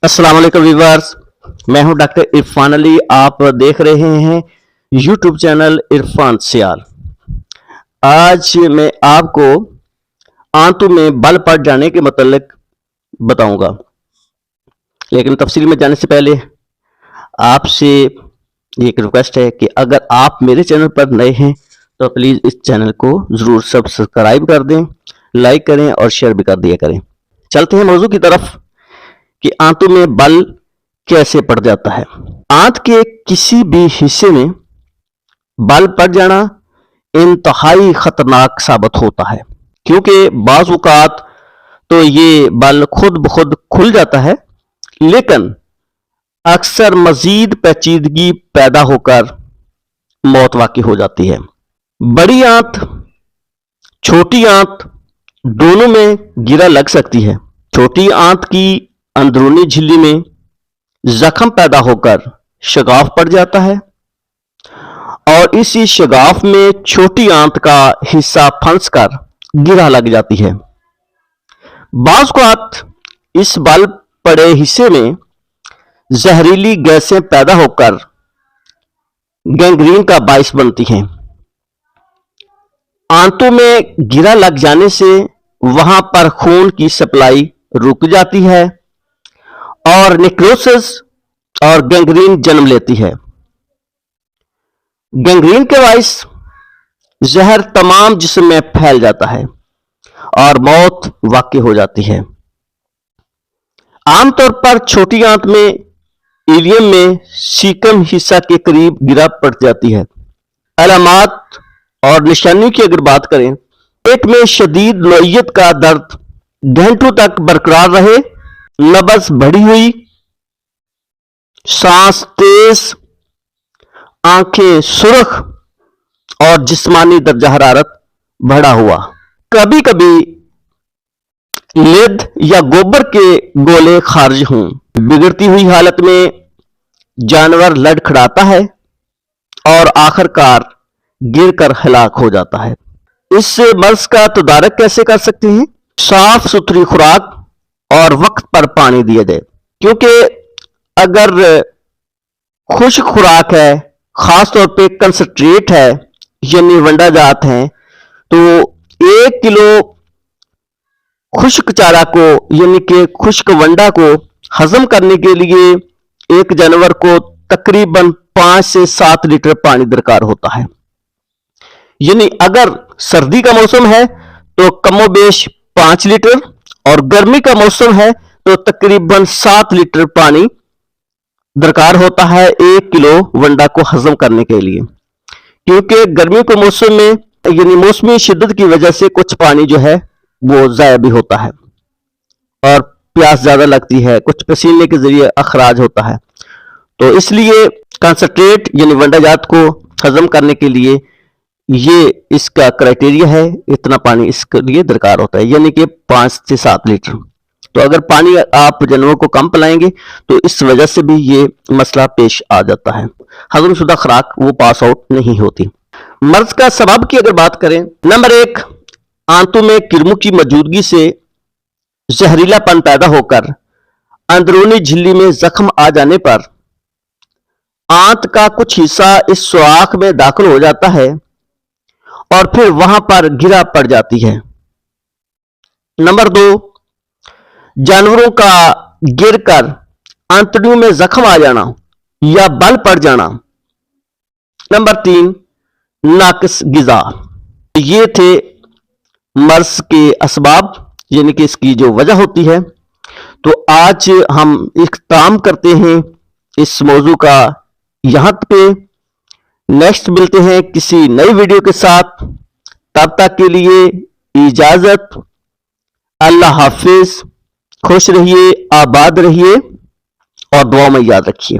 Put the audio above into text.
अस्सलाम वालेकुम व्यूअर्स, मैं हूं डॉक्टर इरफान अली। आप देख रहे हैं यूट्यूब चैनल इरफान सियाल। आज मैं आपको आंतों में बल पड़ जाने के मतलब बताऊंगा, लेकिन तफसील में जाने से पहले आपसे एक रिक्वेस्ट है कि अगर आप मेरे चैनल पर नए हैं तो प्लीज़ इस चैनल को ज़रूर सब्सक्राइब कर दें, लाइक करें और शेयर भी कर दिया करें। चलते हैं मौजू की तरफ कि आंतों में बल कैसे पड़ जाता है। आंत के किसी भी हिस्से में बल पड़ जाना इंतहाई खतरनाक साबित होता है, क्योंकि बाज़ औक़ात तो ये बल खुद ब खुद खुल जाता है, लेकिन अक्सर मजीद पेचीदगी पैदा होकर मौत वाक़ई हो जाती है। बड़ी आंत, छोटी आंत दोनों में गिरा लग सकती है। छोटी आंत की अंदरूनी झिल्ली में जख्म पैदा होकर शगाफ पड़ जाता है और इसी शगाफ में छोटी आंत का हिस्सा फंसकर गिरा लग जाती है। बाज़ औक़ात इस बल पड़े हिस्से में जहरीली गैसें पैदा होकर गैंग्रीन का बाइस बनती हैं। आंतों में गिरा लग जाने से वहां पर खून की सप्लाई रुक जाती है और नेक्रोसिस और गैंग्रीन जन्म लेती है। गैंग्रीन के बाइस जहर तमाम जिस्म में फैल जाता है और मौत वाक़ई हो जाती है। आमतौर पर छोटी आंत में इलियम में सीकम हिस्सा के करीब गिरा पड़ जाती है। अलामात और निशानी की अगर बात करें, पेट में शदीद नोयत का दर्द घंटों तक बरकरार रहे, नब्ज बढ़ी हुई, सांस तेज, आंखें सुर्ख और जिस्मानी दर्जा हरारत बढ़ा हुआ। कभी कभी लेद या गोबर के गोले खारिज हों। बिगड़ती हुई हालत में जानवर लड़खड़ाता है और आखिरकार गिरकर हलाक हो जाता है। इस मर्ज का तदारक कैसे कर सकते हैं? साफ सुथरी खुराक और वक्त पर पानी दिया जाए, क्योंकि अगर खुश्क खुराक है, खास तौर पे कंसंट्रेट है यानी वंडा जात है, तो 1 किलो खुश्क चारा को यानी कि खुश्क वंडा को हजम करने के लिए एक जानवर को तकरीबन 5 से 7 लीटर पानी दरकार होता है। यानी अगर सर्दी का मौसम है तो कमोबेश 5 लीटर और गर्मी का मौसम है तो तकरीबन 7 लीटर पानी दरकार होता है 1 किलो वंडा को हजम करने के लिए। क्योंकि गर्मी के मौसम में यानी मौसमी शिद्दत की वजह से कुछ पानी जो है वो ज़ाया भी होता है और प्यास ज़्यादा लगती है, कुछ पसीने के जरिए अखराज होता है, तो इसलिए कंसंट्रेट यानी वंडा जात को हजम करने के लिए ये इसका क्राइटेरिया है, इतना पानी इसके लिए दरकार होता है, यानी कि 5 से 7 लीटर। तो अगर पानी आप जानवरों को कम पिलाएंगे तो इस वजह से भी ये मसला पेश आ जाता है, हजम शुदा खुराक वो पास आउट नहीं होती। मर्ज का सबब की अगर बात करें, नंबर 1, आंतों में किरमू की मौजूदगी से जहरीलापन पैदा होकर अंदरूनी झिल्ली में जख्म आ जाने पर आंत का कुछ हिस्सा इस सुराख में दाखिल हो जाता है और फिर वहां पर गिरा पड़ जाती है। नंबर 2, जानवरों का गिरकर आंतड़ियों में जख्म आ जाना या बल पड़ जाना। नंबर 3, नाकिस गिज़ा। ये थे मर्ज के असबाब यानी कि इसकी जो वजह होती है। तो आज हम इख्तिताम करते हैं इस मौजू का यहां पे। नेक्स्ट मिलते हैं किसी नई वीडियो के साथ, तब तक के लिए इजाजत। अल्लाह हाफिज, खुश रहिए, आबाद रहिए और दुआ में याद रखिए।